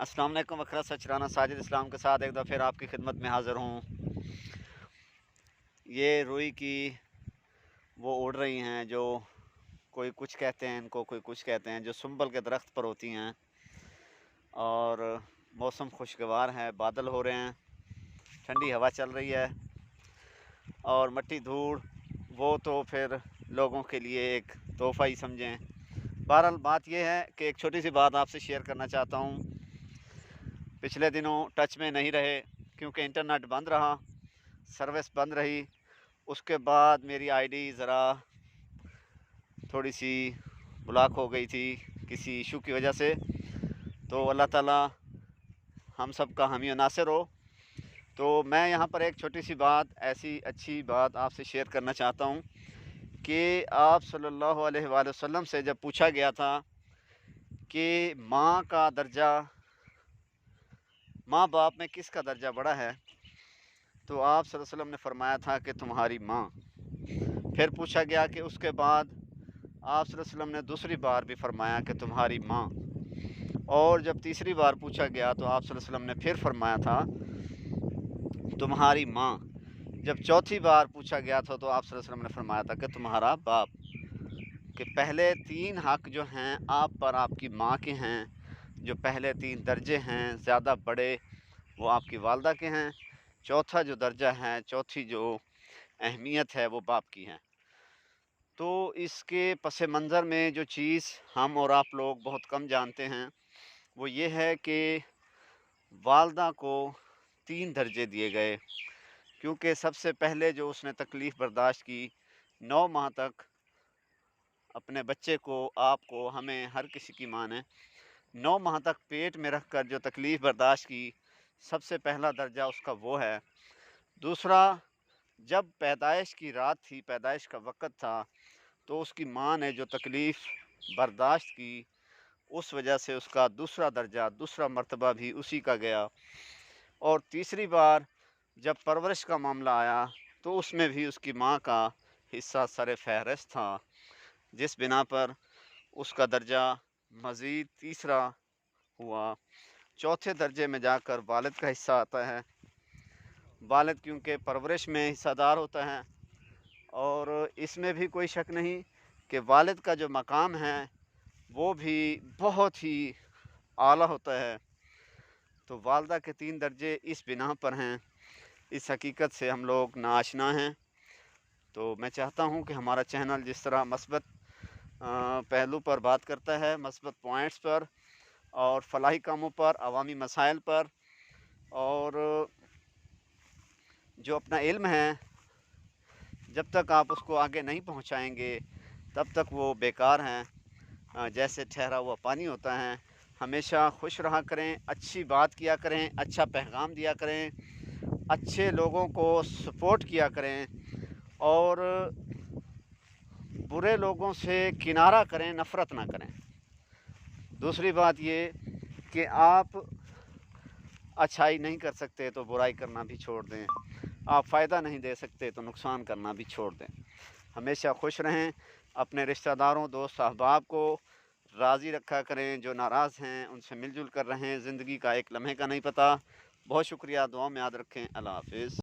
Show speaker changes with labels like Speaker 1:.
Speaker 1: अस्सलाम वालेकुम। अखरा सचराना साजिद इस्लाम के साथ एक दफ़ा फिर आपकी खिदमत में हाज़िर हूँ। ये रुई की वो उड़ रही हैं जो कोई कुछ कहते हैं इनको, कोई कुछ कहते हैं, जो सुंबल के दरख्त पर होती हैं। और मौसम खुशगवार है, बादल हो रहे हैं, ठंडी हवा चल रही है और मट्टी धूड़ वो तो फिर लोगों के लिए एक तोहफ़ा ही समझें। बहरहाल बात यह है कि एक छोटी सी बात आपसे शेयर करना चाहता हूँ। पिछले दिनों टच में नहीं रहे क्योंकि इंटरनेट बंद रहा, सर्विस बंद रही। उसके बाद मेरी आईडी ज़रा थोड़ी सी ब्लॉक हो गई थी किसी इशू की वजह से। तो अल्लाह ताला हम सब का हामी नासिर हो। तो मैं यहाँ पर एक छोटी सी बात, ऐसी अच्छी बात आपसे शेयर करना चाहता हूँ कि आप सल्लल्लाहु अलैहि वसल्लम से जब पूछा गया था कि माँ का दर्जा, माँ बाप में किसका दर्जा बड़ा है, तो आप सल्लल्लाहु अलैहि वसल्लम ने फरमाया था कि तुम्हारी माँ। फिर पूछा गया कि उसके बाद आप सल्लल्लाहु अलैहि वसल्लम ने दूसरी बार भी फरमाया कि तुम्हारी माँ। और जब तीसरी बार पूछा गया तो आप सल्लल्लाहु अलैहि वसल्लम ने फिर फरमाया था तुम्हारी माँ। जब चौथी बार पूछा गया था तो आप सल्लल्लाहु अलैहि वसल्लम ने फरमाया था कि तुम्हारा बाप। कि पहले तीन हक़ जो हैं आप पर आपकी माँ के हैं, जो पहले तीन दर्जे हैं ज़्यादा बड़े वो आपकी वालदा के हैं। चौथा जो दर्जा है, चौथी जो अहमियत है वो बाप की है। तो इसके पस मंज़र में जो चीज़ हम और आप लोग बहुत कम जानते हैं वो ये है कि वालदा को तीन दर्जे दिए गए, क्योंकि सबसे पहले जो उसने तकलीफ़ बर्दाश्त की 9 माह तक अपने बच्चे को, आपको, हमें, हर किसी की माँ ने 9 माह तक पेट में रख कर जो तकलीफ़ बर्दाश्त की, सबसे पहला दर्जा उसका वो है। दूसरा, जब पैदाइश की रात थी, पैदाइश का वक़्त था, तो उसकी माँ ने जो तकलीफ़ बर्दाश्त की उस वजह से उसका दूसरा दर्जा, दूसरा मर्तबा भी उसी का गया। और तीसरी बार जब परवरिश का मामला आया तो उसमें भी उसकी माँ का हिस्सा सर फ़हरिस्त था, जिस बिना पर उसका दर्जा मज़ीद तीसरा हुआ। चौथे दर्जे में जाकर वालिद का हिस्सा आता है। वालिद क्योंकि परवरिश में हिस्सेदार होता है और इसमें भी कोई शक नहीं कि वालिद का जो मकाम है वो भी बहुत ही आला होता है। तो वालदा के तीन दर्जे इस बिना पर हैं, इस हकीकत से हम लोग नाआशना हैं। तो मैं चाहता हूँ कि हमारा चैनल जिस तरह मस्बत पहलू पर बात करता है, मस्बत पॉइंट्स पर और फलाही कामों पर, अवामी मसाइल पर, और जो अपना इल्म है जब तक आप उसको आगे नहीं पहुँचाएँगे तब तक वो बेकार हैं। जैसे ठहरा हुआ पानी होता है। हमेशा खुश रहा करें, अच्छी बात किया करें, अच्छा पैगाम दिया करें, अच्छे लोगों को सपोर्ट किया करें और बुरे लोगों से किनारा करें, नफ़रत ना करें। दूसरी बात ये कि आप अच्छाई नहीं कर सकते तो बुराई करना भी छोड़ दें। आप फ़ायदा नहीं दे सकते तो नुकसान करना भी छोड़ दें। हमेशा खुश रहें, अपने रिश्तेदारों, दोस्त, अहबाब को राज़ी रखा करें। जो नाराज़ हैं उनसे मिलजुल कर रहें। ज़िंदगी का एक लम्हे का नहीं पता। बहुत शुक्रिया, दुआ में याद रखें। अल्लाह हाफ़िज़।